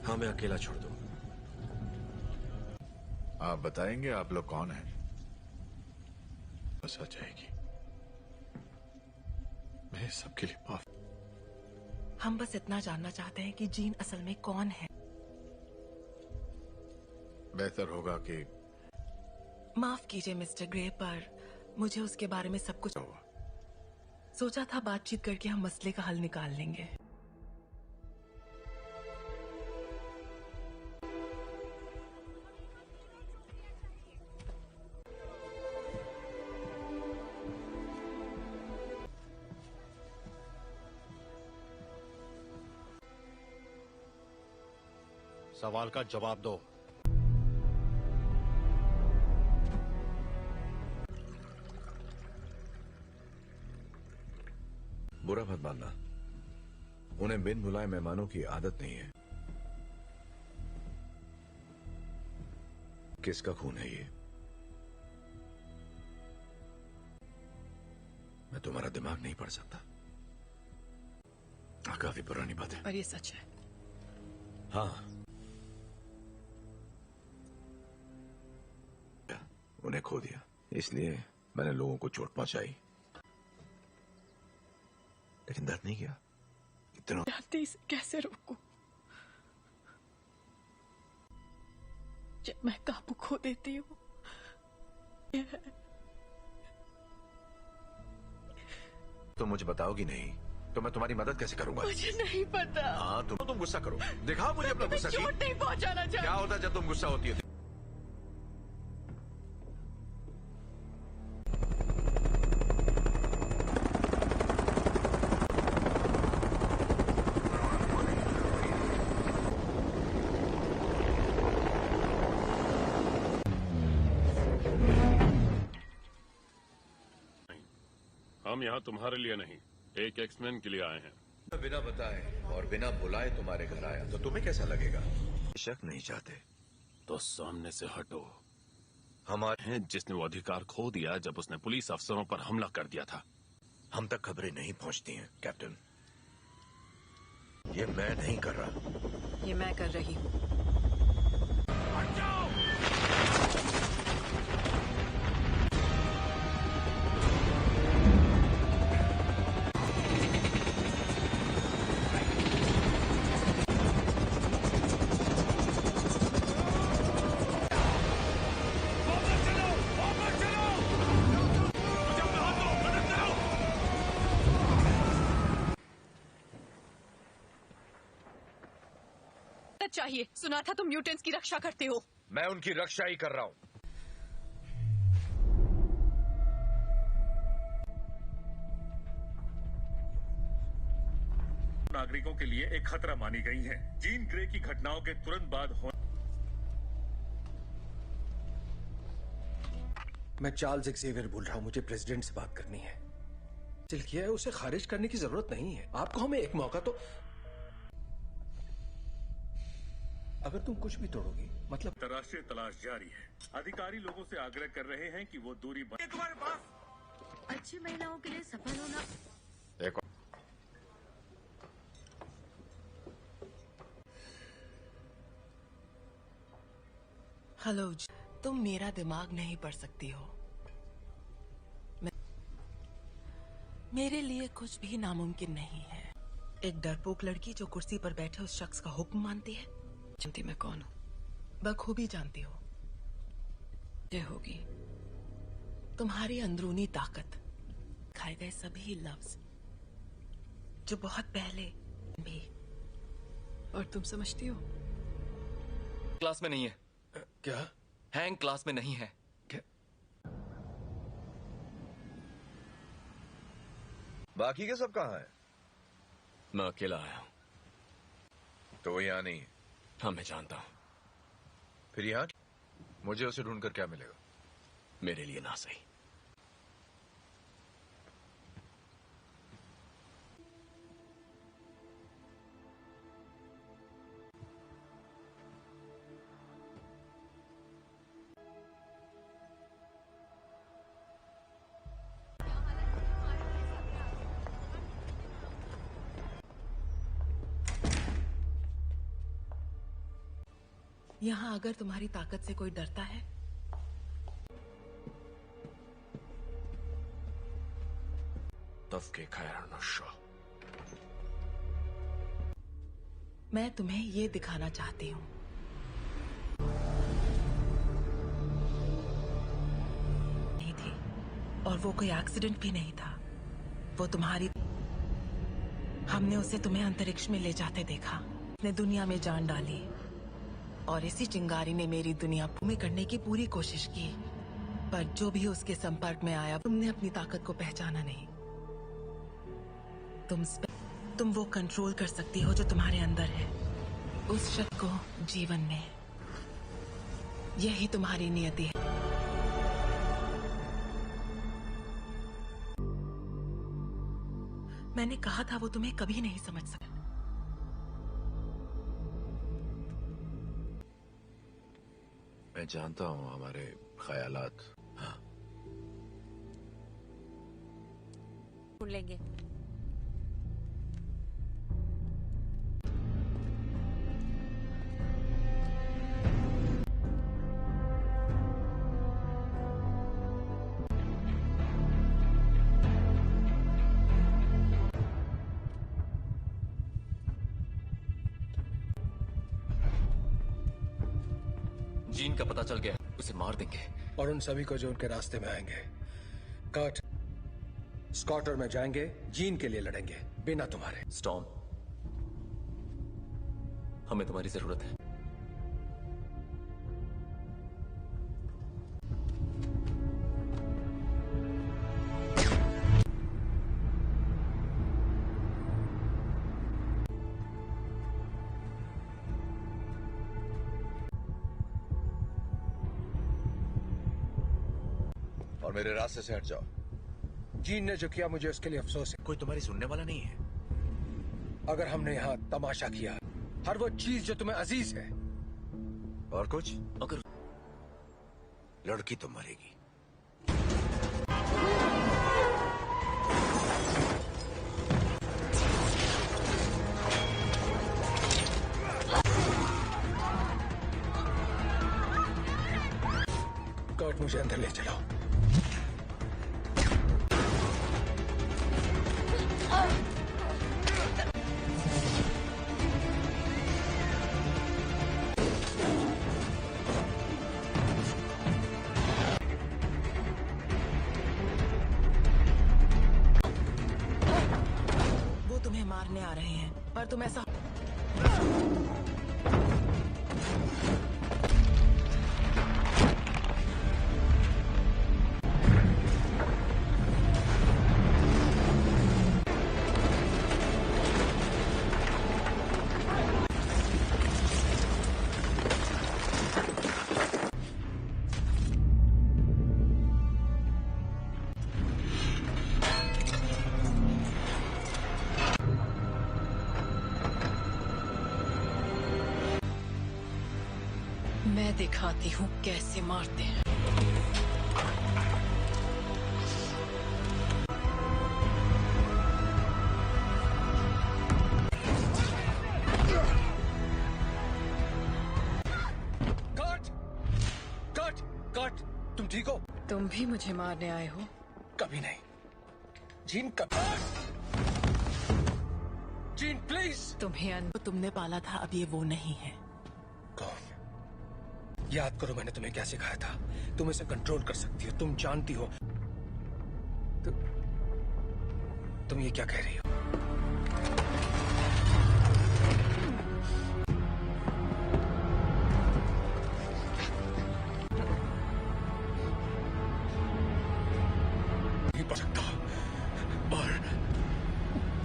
हमें अकेला छोड़ दो। आप बताएंगे आप लोग कौन हैं? बस आ जाएगी। मैं सबके लिए माफ। हम बस इतना जानना चाहते हैं कि जीन असल में कौन है। बेहतर होगा कि माफ कीजिए मिस्टर ग्रे, पर मुझे उसके बारे में सब कुछ सोचा था। बातचीत करके हम मसले का हल निकाल लेंगे। सवाल का जवाब दो। बुरा मत मानना, उन्हें बिन बुलाए मेहमानों की आदत नहीं है। किसका खून है ये? मैं तुम्हारा दिमाग नहीं पढ़ सकता। काफी पुरानी बात है। और ये सच है। हाँ, उन्हें खो दिया, इसलिए मैंने लोगों को चोट पहुंचाई, लेकिन दर्द नहीं किया। इतना जानती इसे कैसे रोकूं? जब मैं काबू खो देती हूँ। तो मुझे बताओगी नहीं तो मैं तुम्हारी मदद कैसे करूंगा? मुझे नहीं पता। हाँ, तुम गुस्सा करो, दिखाओ मुझे अपना गुस्सा। चोट नहीं पहुंचाना चाहिए। क्या होता है जब तुम गुस्सा होती है? हम यहाँ तुम्हारे लिए नहीं, एक एक्समैन के लिए आए हैं। बिना बताए और बिना बुलाए तुम्हारे घर आया तो तुम्हें कैसा लगेगा? शक नहीं चाहते तो सामने से हटो। हमारे हैं जिसने वो अधिकार खो दिया जब उसने पुलिस अफसरों पर हमला कर दिया था। हम तक खबरें नहीं पहुंचती हैं कैप्टन। ये मैं नहीं कर रहा, ये मैं कर रही हूँ। चाहिए। सुना था तुम म्यूटेंट्स की रक्षा करते हो। मैं उनकी रक्षा ही कर रहा हूं। नागरिकों के लिए एक खतरा मानी गई हैं। जीन ग्रे की घटनाओं के तुरंत बाद मैं चार्ल्स एक्सेवियर बोल रहा हूं। मुझे प्रेसिडेंट से बात करनी है। दिल किया है, उसे खारिज करने की जरूरत नहीं है। आपको हमें एक मौका तो। अगर तुम कुछ भी तोड़ोगी मतलब। अंतर्राष्ट्रीय तलाश जारी है। अधिकारी लोगों से आग्रह कर रहे हैं कि वो दूरी तुम्हारे पास। अच्छी महिलाओं के लिए सफल होना। देखो, हेलो, तुम मेरा दिमाग नहीं पढ़ सकती हो। मेरे लिए कुछ भी नामुमकिन नहीं है। एक डरपोक लड़की जो कुर्सी पर बैठे उस शख्स का हुक्म मानती है। जानती मैं कौन हूँ? बखूबी जानती हो। ये होगी तुम्हारी अंदरूनी ताकत, खाए गए सभी लफ्ज जो बहुत पहले भी। और तुम समझती हो? क्लास में नहीं है। क्या? हैंग क्लास में नहीं है। क्या? बाकी के सब कहाँ हैं? मैं अकेला आया हूं। तो वो यहाँ नहीं है। हाँ, मैं जानता हूं। फिर यहाँ मुझे उसे ढूंढकर क्या मिलेगा? मेरे लिए ना सही। यहाँ अगर तुम्हारी ताकत से कोई डरता है तफके खैर नशा। मैं तुम्हें ये दिखाना चाहती हूँ। नहीं थी और वो कोई एक्सीडेंट भी नहीं था। वो तुम्हारी, हमने उसे तुम्हें अंतरिक्ष में ले जाते देखा। ने दुनिया में जान डाली और इसी चिंगारी ने मेरी दुनिया में करने की पूरी कोशिश की, पर जो भी उसके संपर्क में आया तुमने अपनी ताकत को पहचाना नहीं। तुम वो कंट्रोल कर सकती हो जो तुम्हारे अंदर है, उस शक्ति को जीवन में। यही तुम्हारी नियति है। मैंने कहा था वो तुम्हें कभी नहीं समझ सका। मैं जानता हूं हमारे ख्यालात। हाँ, लेंगे। जीन का पता चल गया, उसे मार देंगे। और उन सभी को जो उनके रास्ते में आएंगे। कर्ट, स्कॉट और मैं जाएंगे, जीन के लिए लड़ेंगे, बिना तुम्हारे। स्टॉर्म, हमें तुम्हारी जरूरत है। और मेरे रास्ते से हट जाओ। जीन ने जो किया मुझे उसके लिए अफसोस है। कोई तुम्हारी सुनने वाला नहीं है। अगर हमने यहाँ तमाशा किया, हर वो चीज जो तुम्हें अजीज है। और कुछ? अगर लड़की तो मरेगी। कर्ट, मुझे अंदर ले चलो। वो तुम्हें मारने आ रहे हैं, पर तुम ऐसा मैं दिखाती हूँ कैसे मारते हैं। कर्ट! कर्ट! कर्ट! तुम ठीक हो? तुम भी मुझे मारने आए हो? कभी नहीं। जीन, कभी। Gene, please. तुम्हें तुमने पाला था, अब ये वो नहीं है। कौन? याद करो मैंने तुम्हें क्या सिखाया था। तुम इसे कंट्रोल कर सकती हो, तुम जानती हो। तुम ये क्या कह रही हो? नहीं पढ़ सकता। और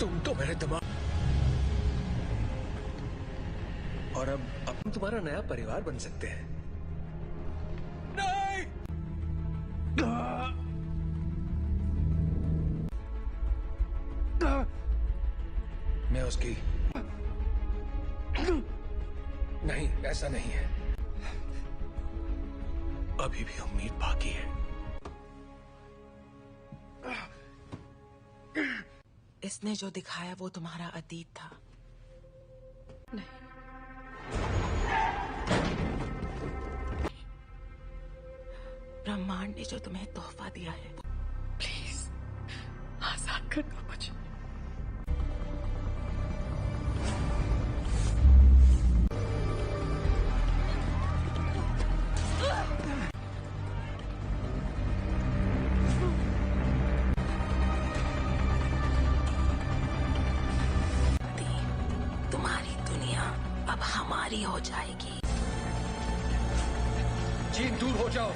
तुम तो मेरे दिमाग, और अब हम तुम्हारा नया परिवार बन सकते हैं। नहीं! मैं उसकी, नहीं, ऐसा नहीं है। अभी भी उम्मीद बाकी है। इसने जो दिखाया वो तुम्हारा अतीत था। नहीं, भी जो तुम्हें तोहफा दिया है, प्लीज आजाद कर दो मुझे। तुम्हारी दुनिया अब हमारी हो जाएगी। जीन, दूर हो जाओ।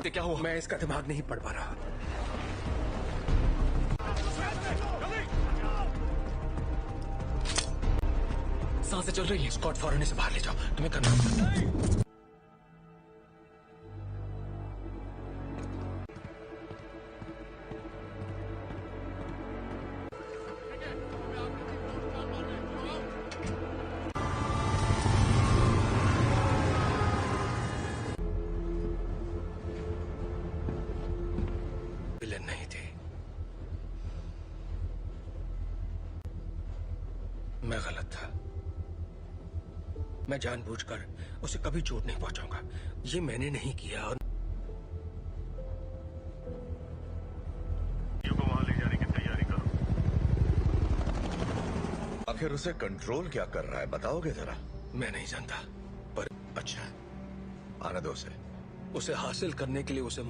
क्या हुआ? मैं इसका दिमाग नहीं पढ़ पा रहा। सांसें चल रही है। स्कॉट, फौरन इसे बाहर ले जाओ। तुम्हें करना विलेन नहीं थे। मैं गलत था। मैं जानबूझकर उसे कभी चोट नहीं पहुंचाऊंगा। ये मैंने नहीं किया। और को वहां ले जाने की तैयारी करो। आखिर उसे कंट्रोल क्या कर रहा है, बताओगे जरा? मैं नहीं जानता, पर अच्छा, आने दो उसे। उसे हासिल करने के लिए उसे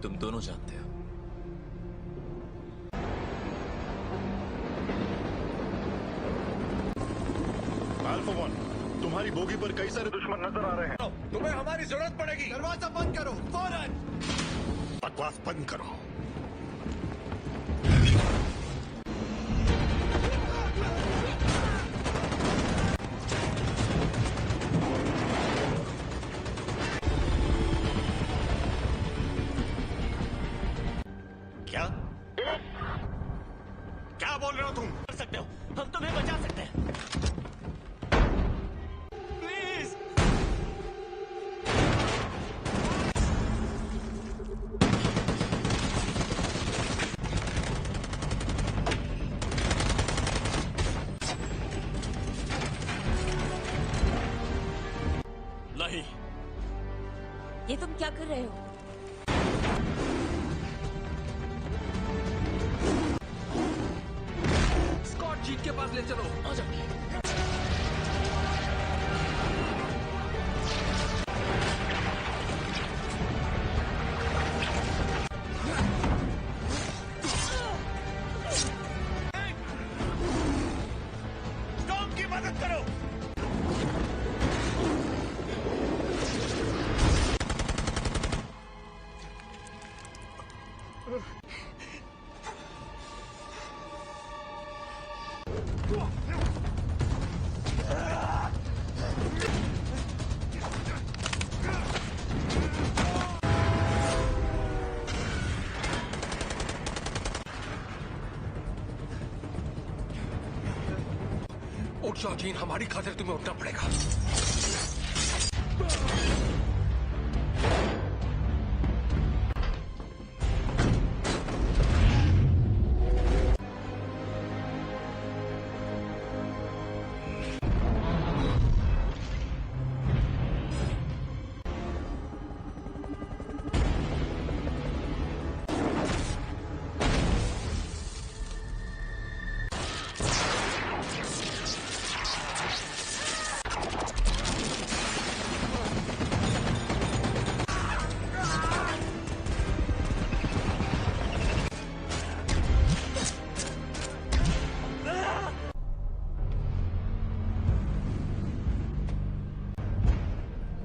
तुम दोनों जानते हो। अल्फा वन, तुम्हारी बोगी पर कई सारे दुश्मन नजर आ रहे हैं। तुम्हें हमारी जरूरत पड़ेगी। दरवाजा बंद करो फौरन। बकवास बंद करो। क्या क्या बोल रहे हो तुम? कर सकते हो, हम तुम्हें बचा सकते हैं। प्लीज। नहीं। ये तुम क्या कर रहे हो? स्कॉट, जीन के पास ले चलो। आ जाओ। टॉम की मदद करो। उठ जाओ जीन, हमारी खातिर तुम्हें उठना पड़ेगा।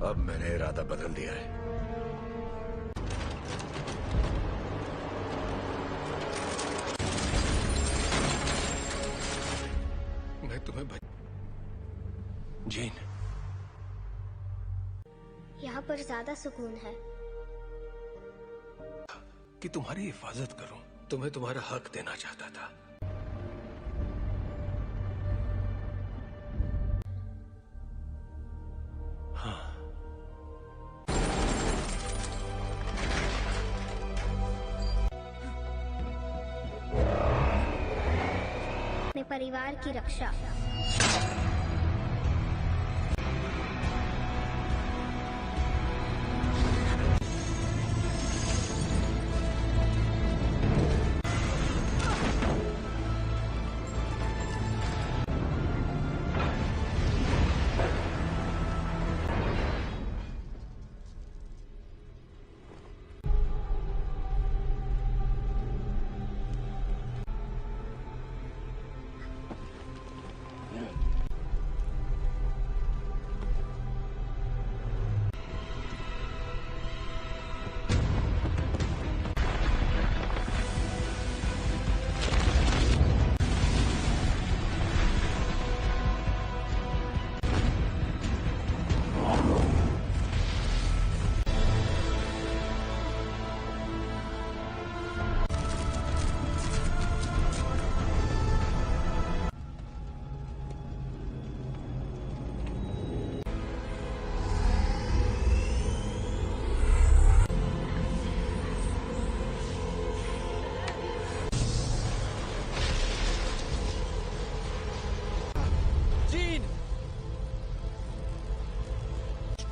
अब मैंने इरादा बदल दिया है। मैं तुम्हें जीन, यहाँ पर ज्यादा सुकून है। कि तुम्हारी हिफाजत करूं। तुम्हें तुम्हारा हक देना चाहता था। हाँ, अपने परिवार की रक्षा।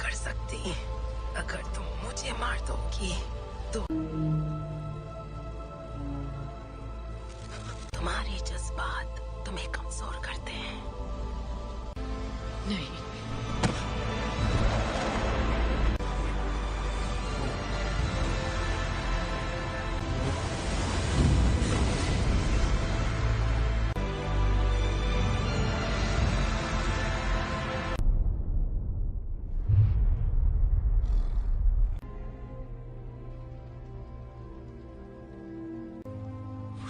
कर सकती अगर तुम मुझे मार दोगी तो तुम्हारे जज्बात तुम्हें कमजोर करते हैं। नहीं,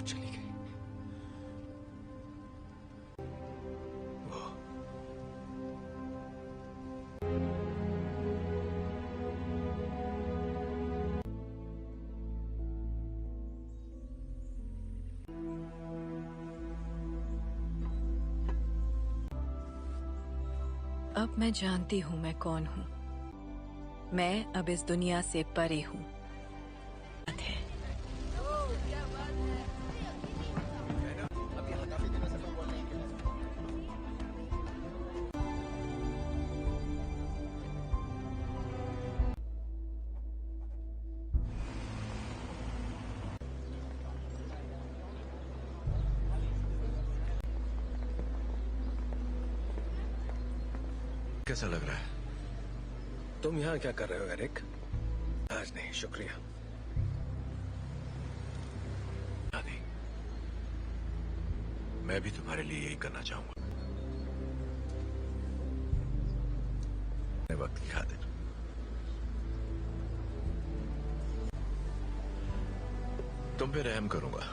चली गई। वो अब मैं जानती हूँ मैं कौन हूँ। मैं अब इस दुनिया से परे हूँ। कैसा लग रहा है? तुम यहाँ क्या कर रहे हो एरिक? आज नहीं, शुक्रिया। नहीं, मैं भी तुम्हारे लिए यही करना चाहूंगा। वक्त की खातिर तुम पे रहम करूंगा।